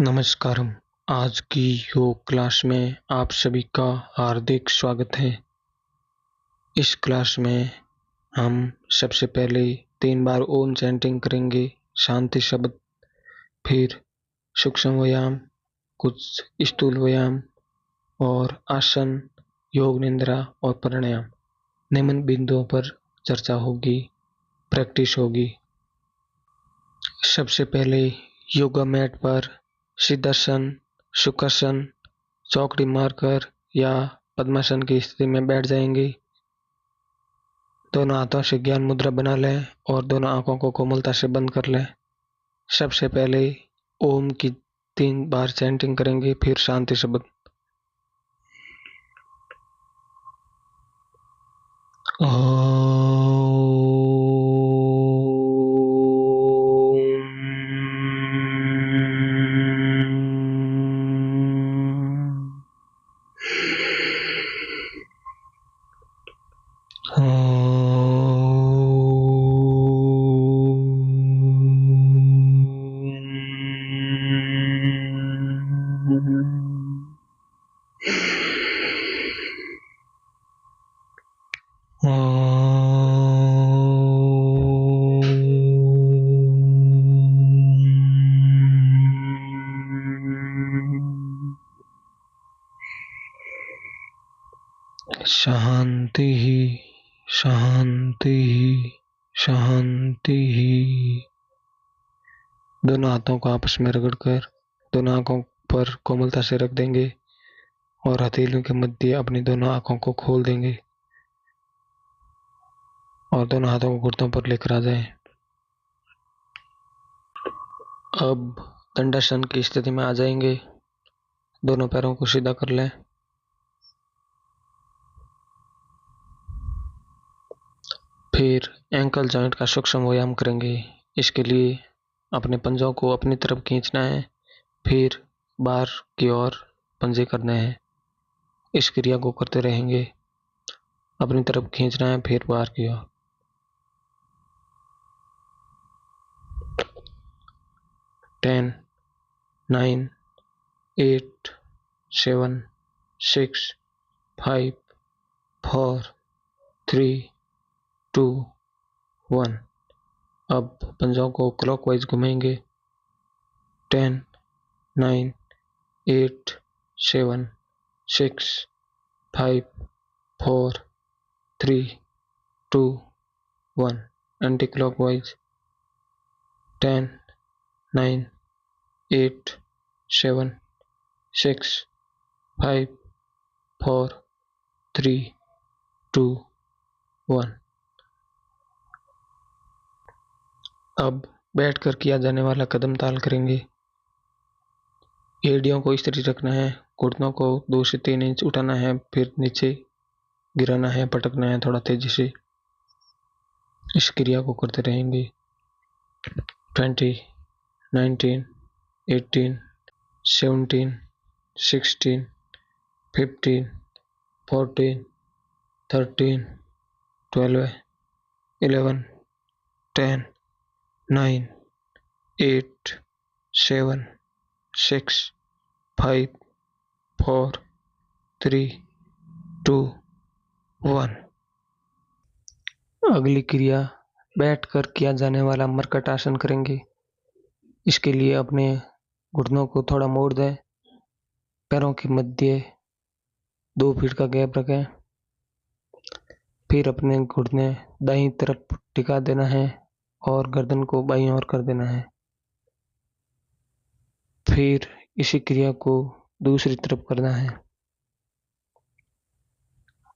नमस्कारम। आज की योग क्लास में आप सभी का हार्दिक स्वागत है। इस क्लास में हम सबसे पहले 3 बार ओम चैंटिंग करेंगे, शांति शब्द, फिर सूक्ष्म व्यायाम, कुछ स्थूल व्यायाम और आसन, योग निद्रा और प्राणायाम। निम्न बिंदुओं पर चर्चा होगी, प्रैक्टिस होगी। सबसे पहले योगा मैट पर सिद्धासन, सुखासन, चौकड़ी मारकर या पद्मासन की स्थिति में बैठ जाएंगे। दोनों हाथों से ज्ञान मुद्रा बना लें और दोनों आंखों को कोमलता से बंद कर लें। सबसे पहले ओम की 3 बार चैंटिंग करेंगे, फिर शांति शब्द। शांति ही शांति ही शांति ही। दोनों हाथों को आपस में रगड़कर दोनों आंखों पर कोमलता से रख देंगे और हथेलियों के मध्य अपनी दोनों आंखों को खोल देंगे और दोनों हाथों को घुटनों पर लेकर आ जाएं। अब दंडासन की स्थिति में आ जाएंगे। दोनों पैरों को सीधा कर लें। फिर एंकल जॉइंट का सूक्ष्म व्यायाम करेंगे। इसके लिए अपने पंजों को अपनी तरफ खींचना है, फिर बाहर की ओर पंजे करने हैं। इस क्रिया को करते रहेंगे। अपनी तरफ खींचना है, फिर बाहर की ओर। 10, 9, 8, 7, 6, 5, 4, 3, 2, 1। अब पंजों को क्लॉकवाइज घुमाएंगे। 10, 9, 8, 7, 6, 5, 4, 3, 2, 1। Anti clockwise. 10, 9, 8, 7, 6, 5, 4, 3, 2, 1। अब बैठकर किया जाने वाला कदम ताल करेंगे। एड़ियों को इस तरह रखना है, घुटनों को 2 से 3 इंच उठाना है, फिर नीचे गिराना है, पटकना है थोड़ा तेजी से। इस क्रिया को करते रहेंगे। 20, 19, 18, 17, 16, 15, 14, 13, 12, 11, 10, 9, 8, 7, 6, 5, 4, 3, 2, 1। अगली क्रिया बैठकर किया जाने वाला मरकट आसन करेंगे। इसके लिए अपने घुटनों को थोड़ा मोड़ दें, पैरों के मध्य 2 फीट का गैप रखें, फिर अपने घुटने दाईं तरफ टिका देना है और गर्दन को बाईं ओर कर देना है। फिर इसी क्रिया को दूसरी तरफ करना है।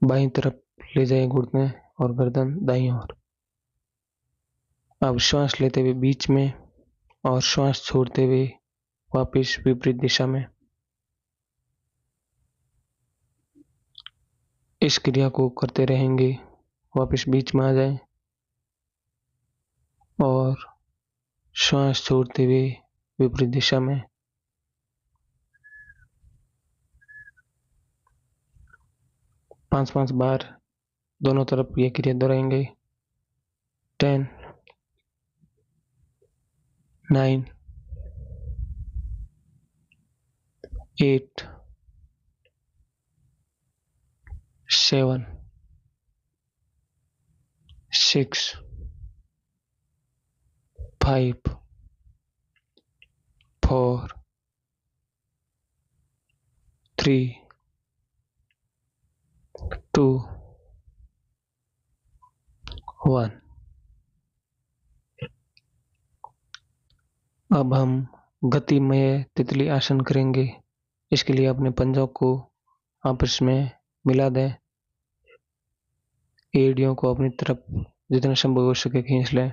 बाईं तरफ ले जाएं घुटने और गर्दन दाईं ओर। अब श्वास लेते हुए बीच में और श्वास छोड़ते हुए वापस विपरीत दिशा में। इस क्रिया को करते रहेंगे। वापस बीच में आ जाएं और श्वास छोड़ते हुए विपरीत दिशा में। 5-5 बार दोनों तरफ ये क्रिया दोहराएंगे। 10, 9, 8 7 6 5 4 3 2 1। अब हम गतिमय तितली आसन करेंगे। इसके लिए अपने पंजों को आपस में मिला दें। एड़ियों को अपनी तरफ जितना संभव हो सके खींच लें।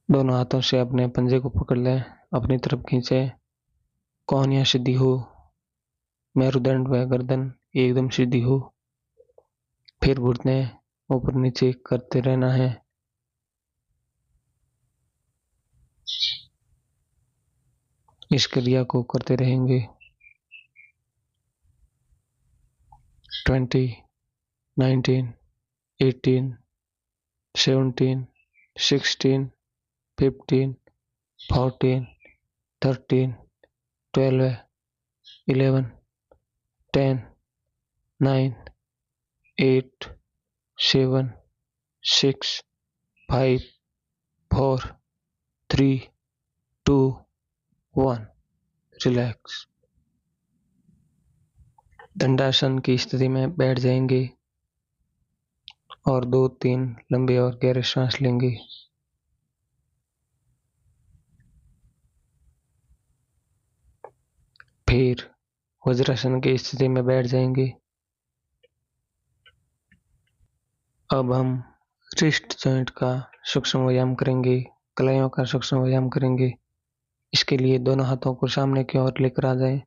दोनों हाथों से अपने पंजे को पकड़ लें, अपनी तरफ खींचें। कोहनियां सीधी हो, मेरुदंड व गर्दन एकदम सीधी हो। फिर घुटने ऊपर नीचे करते रहना है। इस क्रिया को करते रहेंगे। 20, 19, 18, 17, 16, 15, 14, 13, 12, 11, 10, 9, 8, 7, 6, 5, 4, 3, 2, 1। रिलैक्स। दंडासन की स्थिति में बैठ जाएंगे और 2-3 लंबे और गहरे सांस लेंगे। फिर वज्रासन की स्थिति में बैठ जाएंगे। अब हम रिस्ट जॉइंट का सूक्ष्म व्यायाम करेंगे, कलाइयों का सूक्ष्म व्यायाम करेंगे। इसके लिए दोनों हाथों को सामने की ओर लेकर आ जाएं।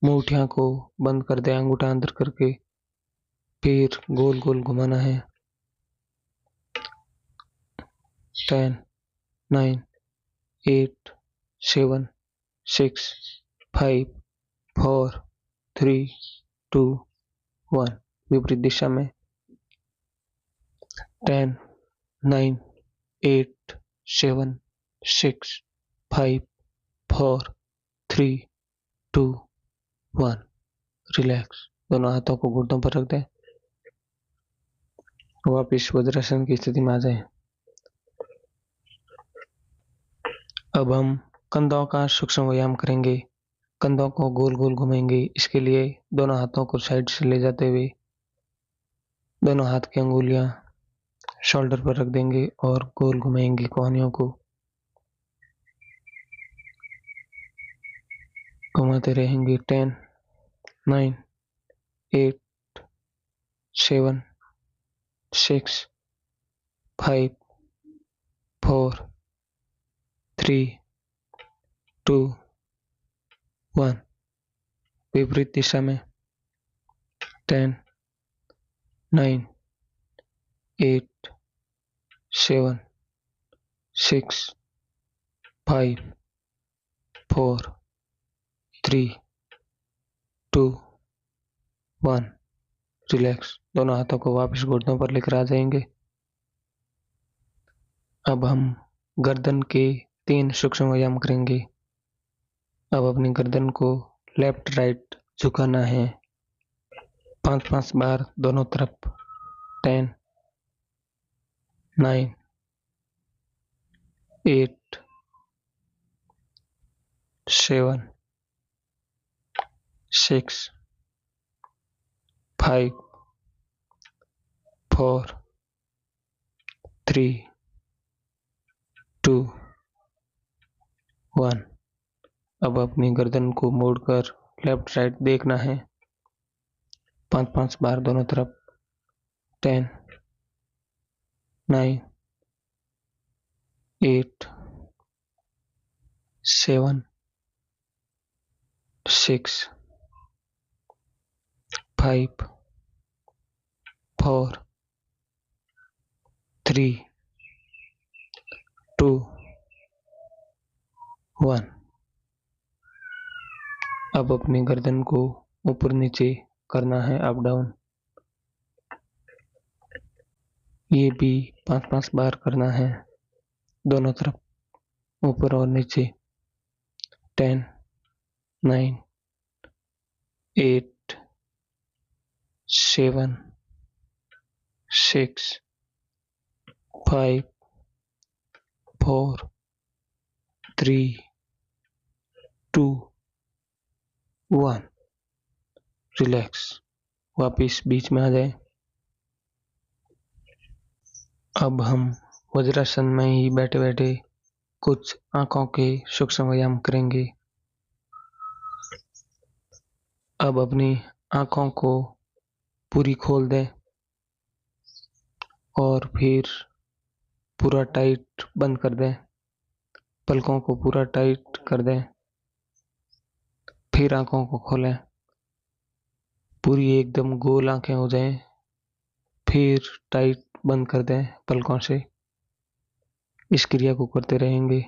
मुठ्ठियों को बंद कर दें अंगूठा अंदर करके। फिर गोल गोल घुमाना है। 10, 9, 8, 7, 6, 5, 4, 3, 2, 1। विपरीत दिशा में 10, 9, 8, 7, 6, 5, 4, 3, 2, 1। रिलैक्स। दोनों हाथों को घुटनों पर रख दें। वापिस वज्रासन की स्थिति में आ जाएं। अब हम कंधों का सूक्ष्म व्यायाम करेंगे। कंधों को गोल गोल घुमाएंगे। इसके लिए दोनों हाथों को साइड से ले जाते हुए दोनों हाथ की अंगुलियां शोल्डर पर रख देंगे और गोल घुमाएंगे कोहनियों को। घुमाते रहेंगे। 10, 9, 8, 7, 6, 5, 4, 3, 2, 1। विपरीत दिशा में 10, 9, 8, 7, 6, 5, 4, 3, 2, 1। रिलैक्स। दोनों हाथों को वापस घुटनों पर लेकर आ जाएंगे। अब हम गर्दन के 3 सूक्ष्म व्यायाम करेंगे। अब अपनी गर्दन को लेफ्ट राइट झुकाना है 5-5 बार दोनों तरफ। 10, 9, 8, 7, 6, 5, 4, 3, 2, 1। अब अपनी गर्दन को मोड़कर लेफ्ट राइट देखना है 5-5 बार दोनों तरफ। 10, 9, 8, 7, 6, 5, 4, 3, 2, 1। अब अपनी गर्दन को ऊपर नीचे करना है, अप डाउन। ये भी 5-5 बार करना है दोनों तरफ, ऊपर और नीचे। 10, 9, 8, 7, 6, 5, 4, 3, 2, 1। रिलैक्स। वापिस बीच में आ जाए। अब हम वज्रासन में ही बैठे बैठे कुछ आंखों के सूक्ष्म व्यायाम करेंगे। अब अपनी आंखों को पूरी खोल दें और फिर पूरा टाइट बंद कर दें। पलकों को पूरा टाइट कर दें। फिर आंखों को खोलें। पूरी एकदम गोल आंखें हो जाएं। फिर टाइट बंद कर दें पलकों से। इस क्रिया को करते रहेंगे।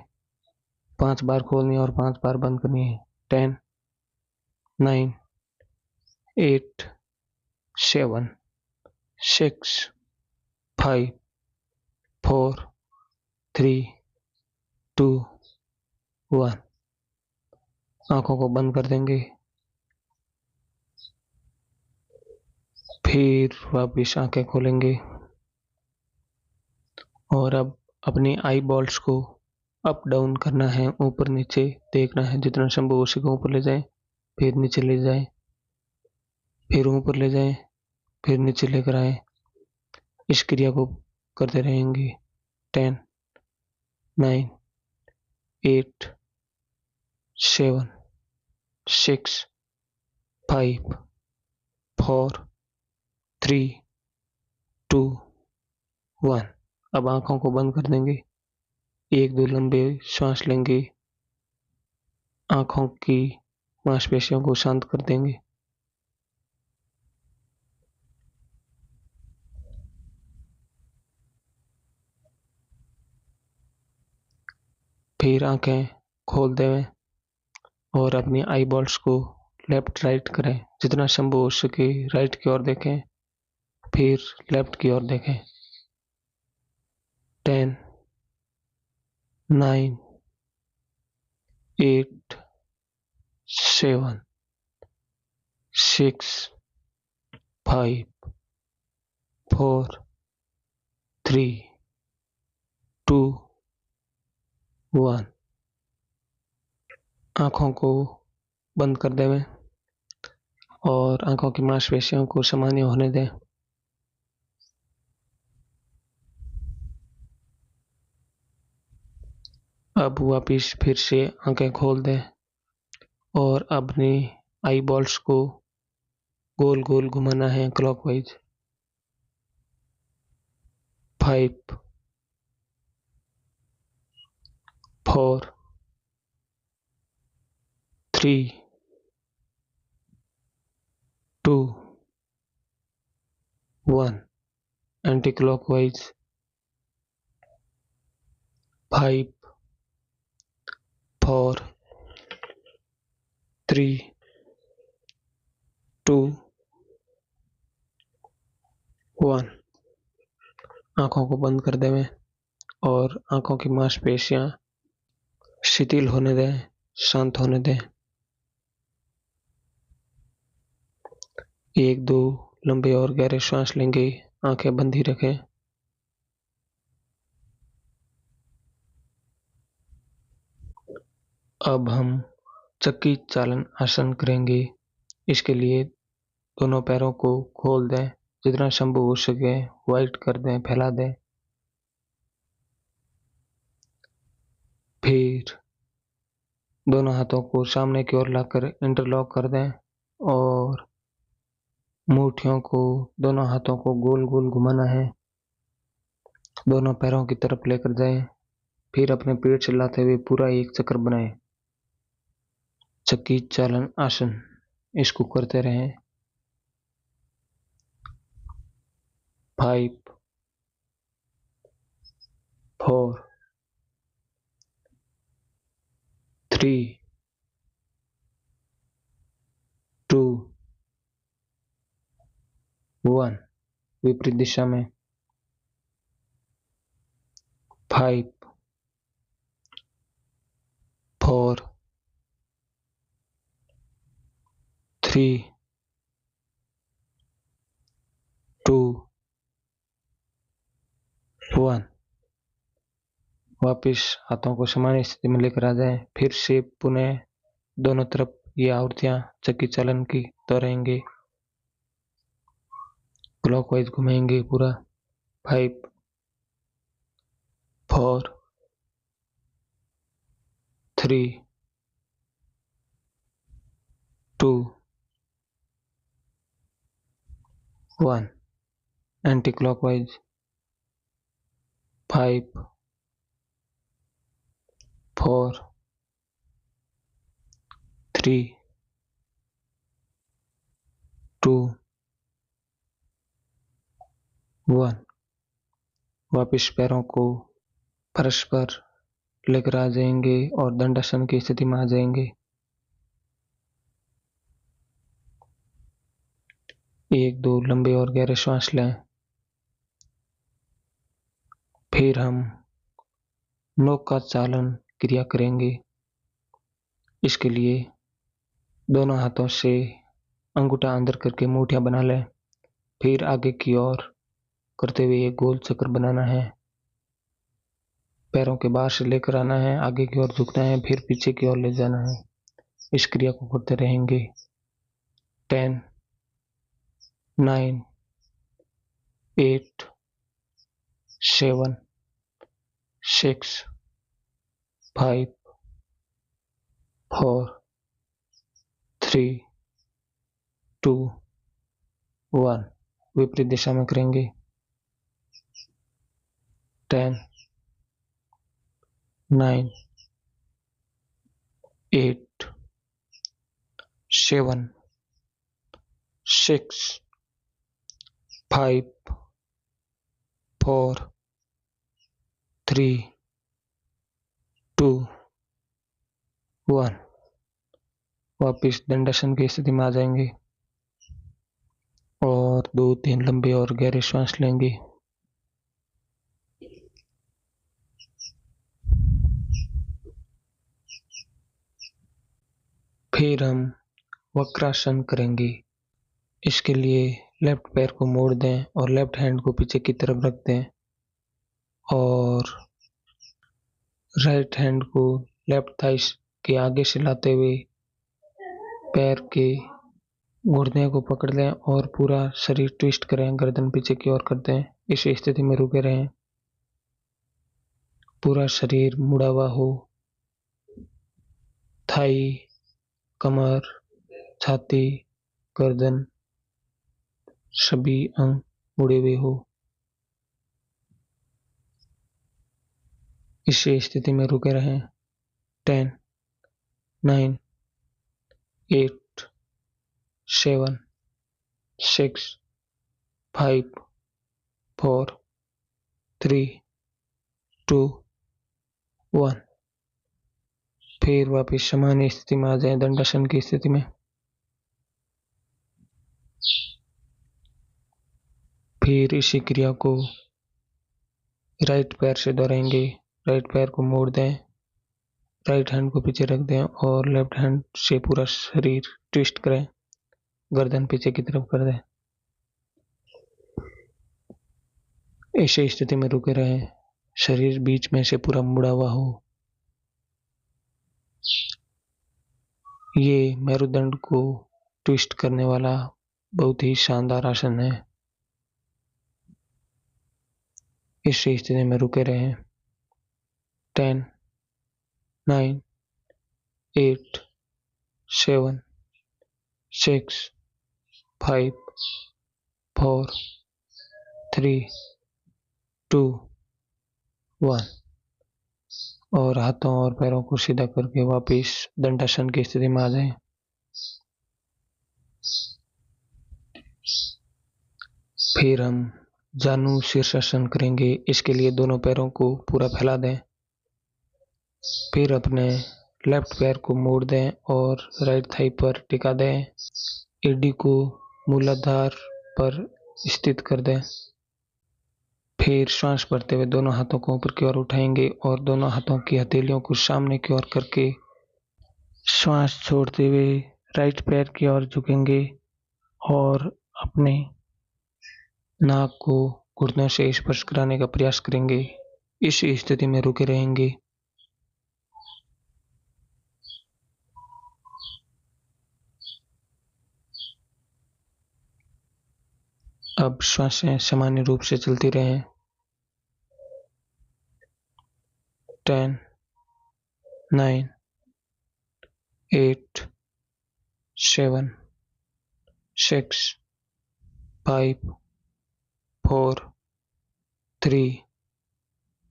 5 बार खोलनी और 5 बार बंद करनी है। 10, 9, 8, 7, 6, 5, 4, 3, 2, 1। आंखों को बंद कर देंगे। फिर वापिस आंखें खोलेंगे और अब अपनी आई बॉल्स को अप डाउन करना है, ऊपर नीचे देखना है। जितना संभव हो सके ऊपर ले जाएं, फिर नीचे ले जाएं, फिर ऊपर ले जाएं, फिर नीचे लेकर आए। इस क्रिया को करते रहेंगे। 10, 9, 8, 7, 6, 5, 4, 3, 2, 1। अब आंखों को बंद कर देंगे। 1-2 लंबे श्वास लेंगे। आंखों की मांसपेशियों को शांत कर देंगे। फिर आंखें खोल दें और अपनी आई बॉल्स को लेफ्ट राइट करें। जितना संभव हो सके राइट की ओर देखें, फिर लेफ्ट की ओर देखें। 10, 9, 8, 7, 6, 5, 4, 3, 2, 1। आंखों को बंद कर दें और आंखों की मांसपेशियों को सामान्य होने दें। अब वापिस फिर से आंखें खोल दें और अपनी आई बॉल्स को गोल गोल घुमाना है क्लॉकवाइज। 5, 4, 3, 2, 1। Anti clockwise. 5, 4, 3, 2, 1। आंखों को बंद कर दें और आंखों की मांसपेशियां शिथिल होने दें, शांत होने दें। 1-2 लंबे और गहरे श्वास लेंगे। आंखें बंद ही रखें। अब हम चक्की चालन आसन करेंगे। इसके लिए दोनों पैरों को खोल दें। जितना संभव हो सके वाइड कर दें, फैला दें। फिर दोनों हाथों को सामने की ओर लाकर इंटरलॉक कर दें और मुट्ठियों को, दोनों हाथों को गोल गोल घुमाना है। दोनों पैरों की तरफ लेकर जाएं। फिर अपने पेट से लाते हुए पूरा एक चक्कर बनाएं। चक्की चालन आसन इसको करते रहें। 5, 4, 3, 2, 1। विपरीत दिशा में। 5, 4, 3, 2, 1। वापिस हाथों को सामान्य स्थिति में लेकर आ जाएं। फिर से पुनः दोनों तरफ ये आवृत्तियां चक्की चालन की दोहराएंगे, क्लॉकवाइज घुमाएंगे पूरा। 5, 4, 3, 2, 1। Anti clockwise 5, 4, 3, 2, 1। वापिस पैरों को परस्पर लेकर आ जाएंगे और दंडासन की स्थिति में आ जाएंगे। 1, 2 लंबे और गहरे श्वास लें। फिर हम नौका चालन क्रिया करेंगे। इसके लिए दोनों हाथों से अंगूठा अंदर करके मुठ्ठियां बना लें। फिर आगे की ओर करते हुए एक गोल चक्कर बनाना है। पैरों के बाहर से लेकर आना है, आगे की ओर झुकना है, फिर पीछे की ओर ले जाना है। इस क्रिया को करते रहेंगे। 10, 9, 8, 7, 6, 5, 4, 3, 2, 1। विपरीत दिशा में करेंगे। 10, 9, 8, 7, 6, 5, 4, 3, 2, 1। वापिस दंडासन की स्थिति में आ जाएंगे और 2-3 लंबे और गहरे श्वास लेंगे। फिर हम वक्रासन करेंगे। इसके लिए लेफ्ट पैर को मोड़ दें और लेफ्ट हैंड को पीछे की तरफ रख दें और राइट हैंड को लेफ्ट थाई के आगे से लाते हुए पैर के घुटने को पकड़ लें और पूरा शरीर ट्विस्ट करें, गर्दन पीछे की ओर कर दें। इस स्थिति में रुके रहें। पूरा शरीर मुड़ा हुआ हो, थाई, कमर, छाती, गर्दन सभी अंग मुड़े हुए हो। इस स्थिति में रुके रहें। 10, 9, 8, 7, 6, 5, 4, 3, 2, 1। फिर वापिस सामान्य स्थिति में आ जाएं, दंडासन की स्थिति में। फिर इसी क्रिया को राइट पैर से दोहराएंगे। राइट पैर को मोड़ दें, राइट हैंड को पीछे रख दें और लेफ्ट हैंड से पूरा शरीर ट्विस्ट करें, गर्दन पीछे की तरफ कर दें। ऐसी स्थिति में रुके रहें। शरीर बीच में से पूरा मुड़ा हुआ हो। ये मेरुदंड को ट्विस्ट करने वाला बहुत ही शानदार आसन है। इस स्थिति में रुके रहें। 10, 9, 8, 7, 6, 5, 4, 3, 2, 1। और हाथों और पैरों को सीधा करके वापिस दंडासन की स्थिति में आ जाएं। फिर हम जानु शीर्षासन करेंगे। इसके लिए दोनों पैरों को पूरा फैला दें। फिर अपने लेफ्ट पैर को मोड़ दें और राइट थाई पर टिका दें। एडी को मूलाधार पर स्थित कर दें। फिर श्वास भरते हुए दोनों हाथों को ऊपर की ओर उठाएंगे और दोनों हाथों की हथेलियों को सामने की ओर करके श्वास छोड़ते हुए राइट पैर की ओर झुकेंगे और अपने नाक को घुटनों से स्पर्श कराने का प्रयास करेंगे। इस स्थिति में रुके रहेंगे। अब श्वासें सामान्य रूप से चलती रहें। 10, 9, 8, 7, 6, 5, 4, 3,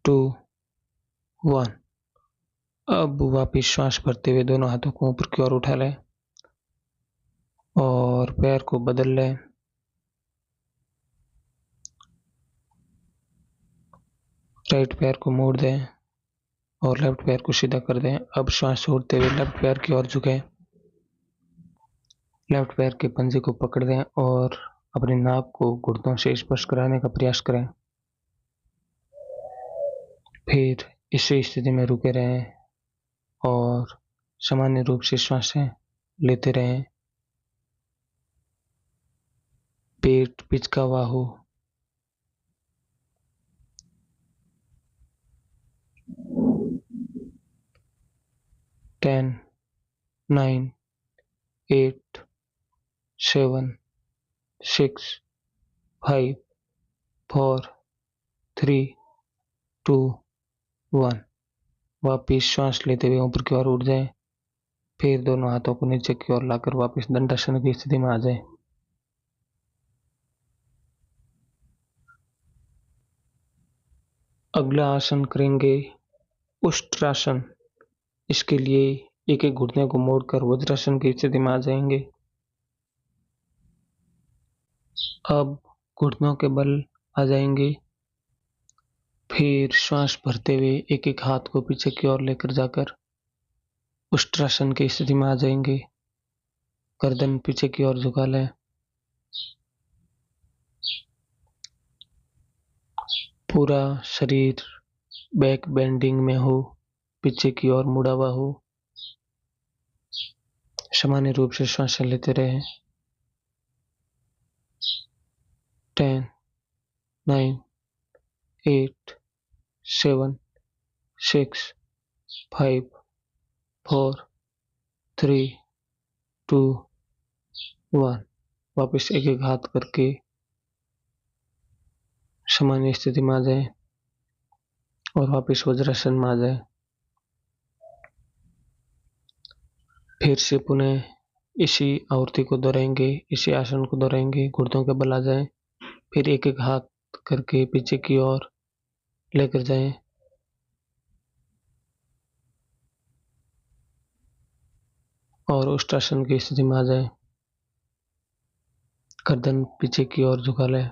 2, 1। अब वापिस श्वास भरते हुए दोनों हाथों को ऊपर की ओर उठा लें और पैर को बदल लें। राइट पैर को मोड़ दें और लेफ्ट पैर को सीधा कर दें। अब श्वास छोड़ते हुए लेफ्ट पैर की ओर झुकें। लेफ्ट पैर के पंजे को पकड़ दें और अपनी नाक को घुटनों से स्पर्श कराने का प्रयास करें। फिर इसी स्थिति में रुके रहें और सामान्य रूप से श्वासें लेते रहें। पेट पिचका हुआ हो। 10, 9, 8, 7, 6, 5, 4, 3, 2, 1। वापिस श्वास लेते हुए ऊपर की ओर उठ जाएं। फिर दोनों हाथों को नीचे की ओर लाकर वापिस दंडासन की स्थिति में आ जाएं। अगला आसन करेंगे उष्ट्रासन। इसके लिए एक एक घुटने को मोड़कर वज्रासन की स्थिति में आ जाएंगे। अब घुटनों के बल आ जाएंगे। फिर श्वास भरते हुए एक एक हाथ को पीछे की ओर लेकर जाकर उष्ट्रासन की स्थिति में आ जाएंगे। गर्दन पीछे की ओर झुका लें। पूरा शरीर बैक बेंडिंग में हो, पीछे की ओर मुड़ा हुआ हो। सामान्य रूप से श्वास लेते रहें। 10, 9, 8, 7, 6, 5, 4, 3, 2, 1। वापस एक एक हाथ करके सामान्य स्थिति में आ जाए और वापस वज्रासन में आ जाए। फिर से पुनः इसी आवृत्ति को दोहराएंगे, इसी आसन को दोहराएंगे। घुटनों के बल आ जाए। फिर एक एक हाथ करके पीछे की ओर लेकर जाएं और उष्ट्रासन की स्थिति में आ जाए। गर्दन पीछे की ओर झुका लें।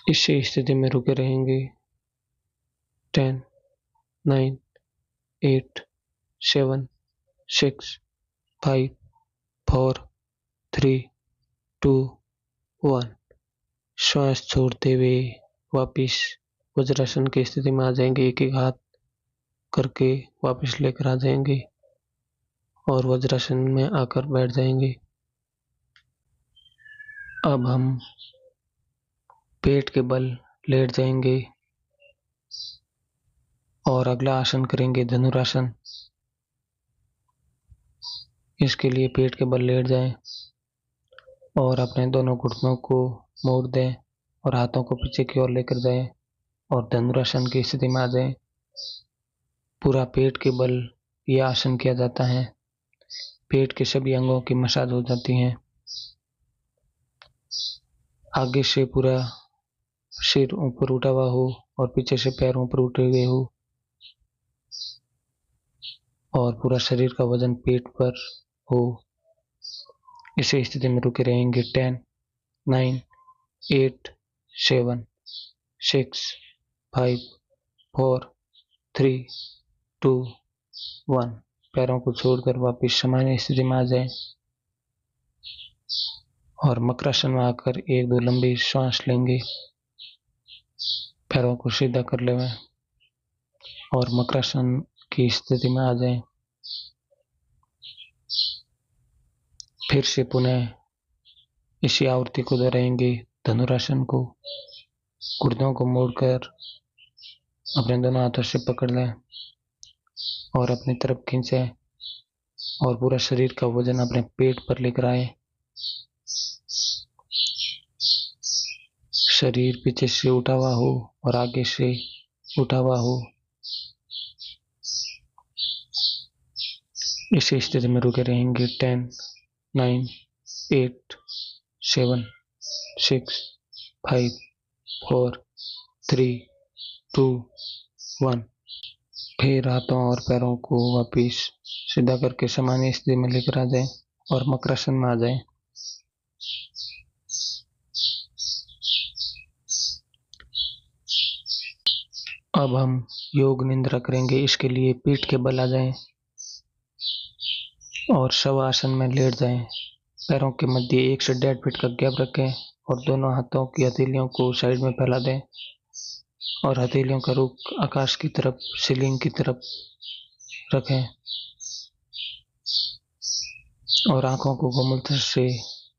इसी स्थिति में रुके रहेंगे। 10, 9, 8, 7, 6, 5, 4, 3, 2, 1। श्वास छोड़ते हुए वापिस वज्रासन की स्थिति में आ जाएंगे। एक एक हाथ करके वापस लेकर आ जाएंगे और वज्रासन में आकर बैठ जाएंगे। अब हम पेट के बल लेट जाएंगे और अगला आसन करेंगे धनुरासन। इसके लिए पेट के बल लेट जाएं और अपने दोनों घुटनों को मोड़ दें और हाथों को पीछे की ओर लेकर जाएं और धनुरासन की स्थिति में आ जाएं। पूरा पेट के बल यह आसन किया जाता है। पेट के सभी अंगों की मसाज हो जाती है। आगे से पूरा सिर ऊपर उठा हुआ हो और पीछे से पैर ऊपर उठे हुए हो और पूरा शरीर का वजन पेट पर हो। इसी स्थिति में रुके रहेंगे। 10, 9, 8, 7, 6, 5, 4, 3, 2, 1। पैरों को छोड़कर वापस सामान्य स्थिति में आ जाए और मकरासन में आकर एक दो लंबी श्वास लेंगे। पैरों को सीधा कर लें और मकरासन की स्थिति में आ जाएं। फिर से पुनः इसी आवृत्ति को दोहराएंगे। धनुरासन को घुटनों को मोड़कर अपने दोनों हाथों से पकड़ लें और अपनी तरफ खींचें और पूरा शरीर का वजन अपने पेट पर लेकर आए। शरीर पीछे से उठा हुआ हो और आगे से उठा हुआ हो। इसी स्थिति में रुके रहेंगे। 10, 9, 8, 7, 6, 5, 4, 3, 2, 1। फिर हाथों और पैरों को वापिस सीधा करके सामान्य स्थिति में लेकर आ जाए और मकरासन में आ जाए। अब हम योग निद्रा करेंगे। इसके लिए पीठ के बल आ जाएं और शवासन में लेट जाएं। पैरों के मध्य 1 से 1.5 फीट का गैप रखें और दोनों हाथों की हथेलियों को साइड में फैला दें और हथेलियों का रुख आकाश की तरफ, सीलिंग की तरफ रखें और आंखों को गोमुत्र से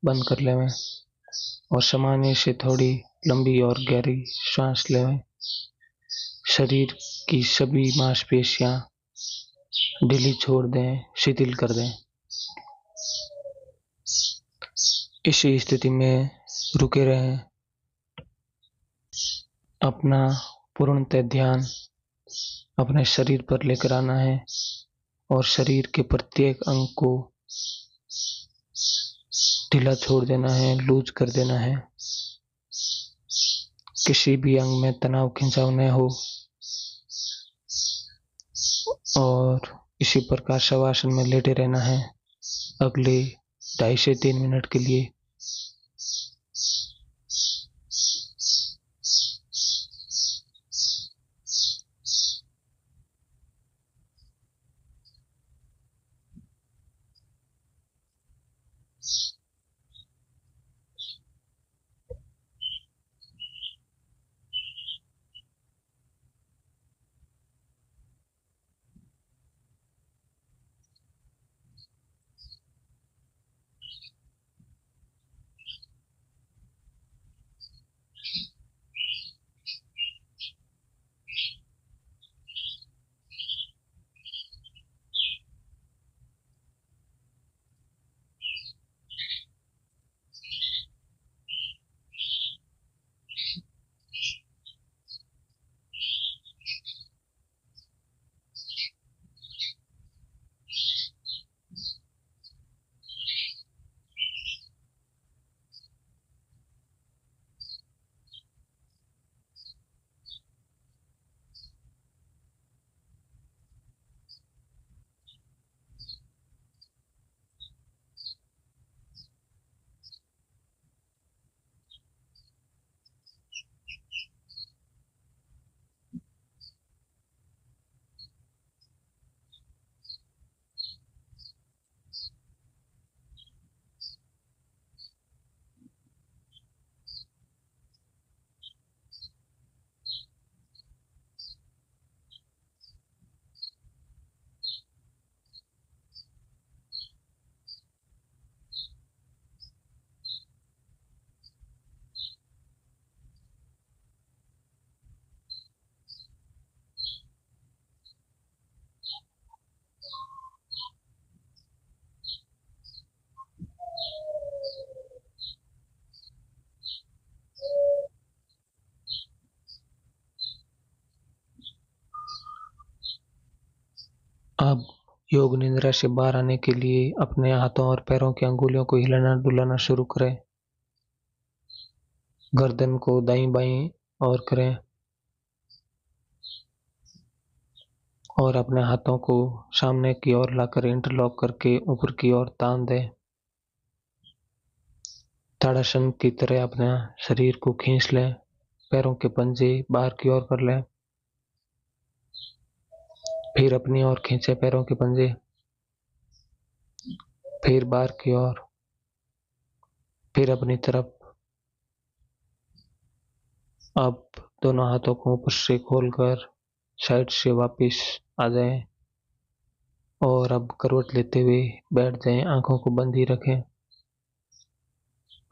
बंद कर लें और सामान्य से थोड़ी लंबी और गहरी सांस लें। शरीर की सभी मांसपेशियां ढीली छोड़ दें, शिथिल कर दें। इसी स्थिति में रुके रहें। अपना पूर्णतः ध्यान अपने शरीर पर लेकर आना है और शरीर के प्रत्येक अंग को ढीला छोड़ देना है, लूज कर देना है। किसी भी अंग में तनाव खिंचाव न हो और इसी प्रकार शवासन में लेटे रहना है अगले 2.5 से 3 मिनट के लिए। अब योग निद्रा से बाहर आने के लिए अपने हाथों और पैरों की अंगुलियों को हिलाना डुलाना शुरू करें। गर्दन को दाईं बाईं और करें और अपने हाथों को सामने की ओर लाकर इंटरलॉक करके ऊपर की ओर तान दें। ताड़ासन की तरह अपने शरीर को खींच लें। पैरों के पंजे बाहर की ओर कर लें। फिर अपनी ओर खींचे पैरों के पंजे, फिर बाहर की ओर, फिर अपनी तरफ। अब दोनों हाथों को ऊपर से खोलकर साइड से वापस आ जाएं और अब करवट लेते हुए बैठ जाएं। आंखों को बंद ही रखें।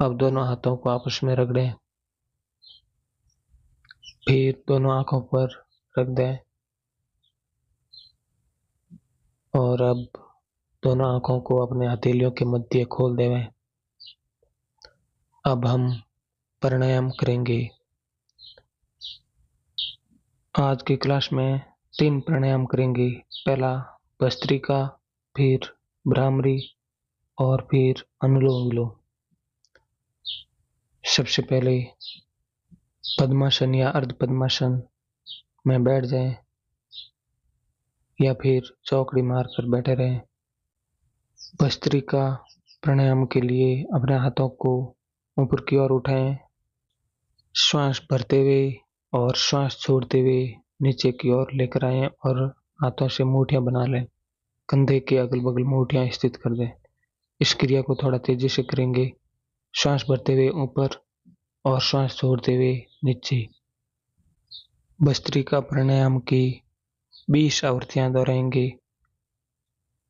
अब दोनों हाथों को आपस में रगड़ें, फिर दोनों आंखों पर रख दें और अब दोनों आंखों को अपने हथेलियों के मध्य खोल देवें। अब हम प्राणायाम करेंगे। आज की क्लास में 3 प्राणायाम करेंगे। पहला भस्त्रिका, फिर भ्रामरी और फिर अनुलोम विलोम। सबसे पहले पद्मासन या अर्ध पद्मासन में बैठ जाएं या फिर चौकड़ी मारकर बैठे रहें। भस्त्रिका प्राणायाम के लिए अपने हाथों को ऊपर की ओर उठाएं, श्वास भरते हुए और श्वास छोड़ते हुए नीचे की ओर लेकर आएं और हाथों से मुट्ठियां बना लें। कंधे के अगल बगल मुट्ठियां स्थित कर दें। इस क्रिया को थोड़ा तेजी से करेंगे। श्वास भरते हुए ऊपर और श्वास छोड़ते हुए नीचे। भस्त्रिका प्राणायाम की 20 आवृत्तियां दोहराएंगे।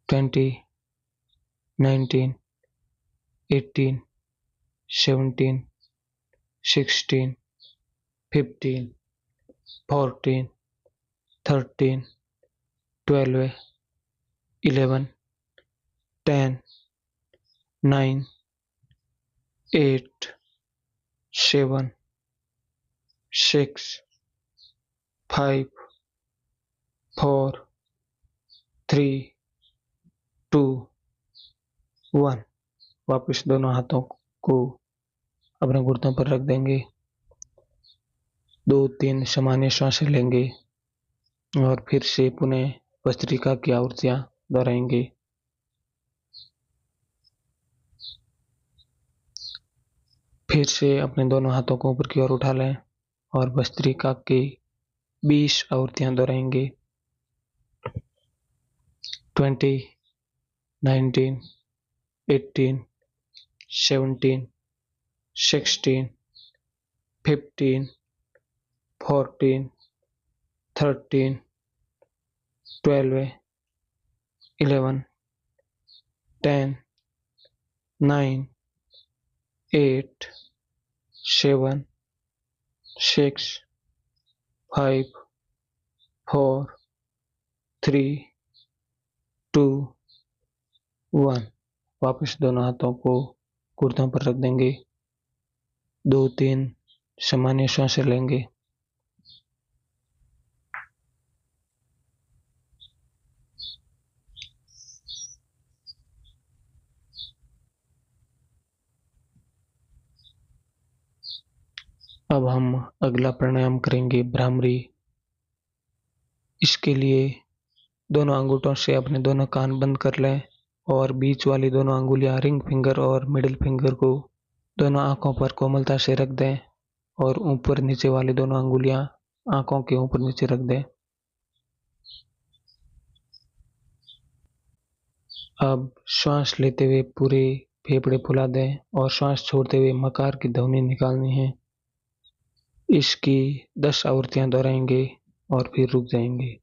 20, 19, 18, 17, 16, 15, 14, 13, 12, 11, 10, 9, 8, 7, 6, 5, 4, 3, 2, 1। वापस दोनों हाथों को अपने घुटनों पर रख देंगे। 2-3 सामान्य श्वासें लेंगे और फिर से पुनः भस्त्रिका की आवृत्तियां दोहराएंगे। फिर से अपने दोनों हाथों को ऊपर की ओर उठा लें और भस्त्रिका की 20 आवृत्तियां दोहराएंगे। 20, 19, 18, 17, 16, 15, 14, 13, 12, 11, 10, 9, 8, 7, 6, 5, 4, 3, 2, 1। वापस दोनों हाथों को घुटनों पर रख देंगे। 2-3 सामान्य श्वासें लेंगे। अब हम अगला प्राणायाम करेंगे भ्रामरी। इसके लिए दोनों अंगूठों से अपने दोनों कान बंद कर लें और बीच वाली दोनों अंगुलियां रिंग फिंगर और मिडिल फिंगर को दोनों आंखों पर कोमलता से रख दें और ऊपर नीचे वाली दोनों अंगुलियां आंखों के ऊपर नीचे रख दें। अब श्वास लेते हुए पूरे फेफड़े फुला दें और श्वास छोड़ते हुए मकार की ध्वनि निकालनी है। इसकी 10 आवृत्तियां दोहराएंगे और फिर रुक जाएंगे।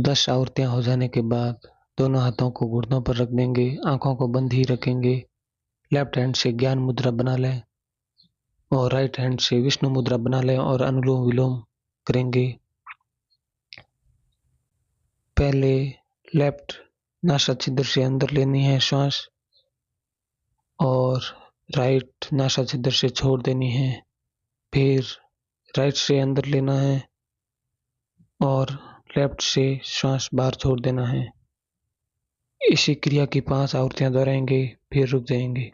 10 आवृत्तियां हो जाने के बाद दोनों हाथों को घुटनों पर रख देंगे, आंखों को बंद ही रखेंगे। लेफ्ट हैंड से ज्ञान मुद्रा बना लें और राइट हैंड से विष्णु मुद्रा बना लें और अनुलोम विलोम करेंगे। पहले लेफ्ट नासाछिद्र से अंदर लेनी है श्वास और राइट नासाछिद्र से छोड़ देनी है। फिर राइट से अंदर लेना है और लेफ्ट से श्वास बाहर छोड़ देना है। इसी क्रिया की 5 आवृत्तियां दोहराएंगे, फिर रुक जाएंगे।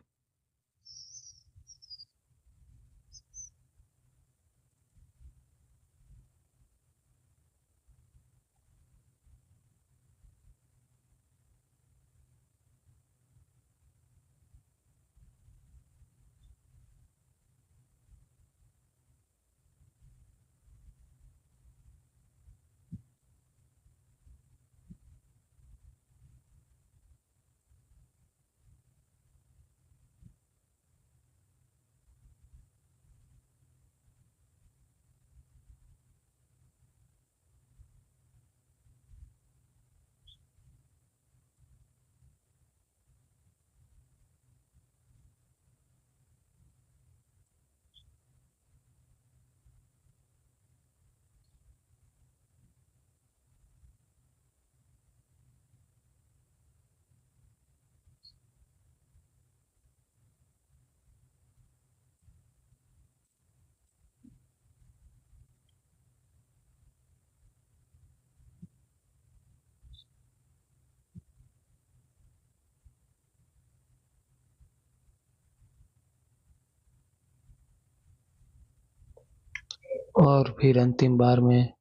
और फिर अंतिम बार में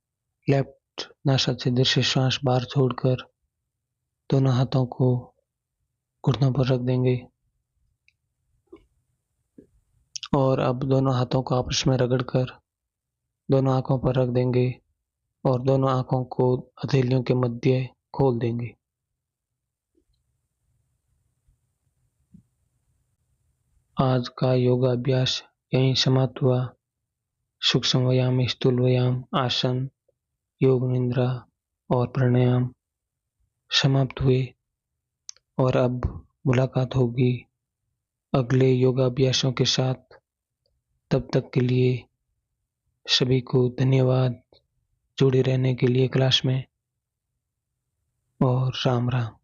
लेफ्ट नासाछिद्र से श्वास बाहर छोड़कर दोनों हाथों को घुटनों पर रख देंगे और अब दोनों हाथों को आपस में रगड़कर दोनों आंखों पर रख देंगे और दोनों आंखों को हथेलियों के मध्य खोल देंगे। आज का योगा अभ्यास यहीं समाप्त हुआ। सूक्ष्म व्यायाम, स्थूल व्यायाम, आसन, योग निद्रा और प्राणायाम समाप्त हुए और अब मुलाकात होगी अगले योगाभ्यासों के साथ। तब तक के लिए सभी को धन्यवाद जुड़े रहने के लिए क्लास में, और राम राम।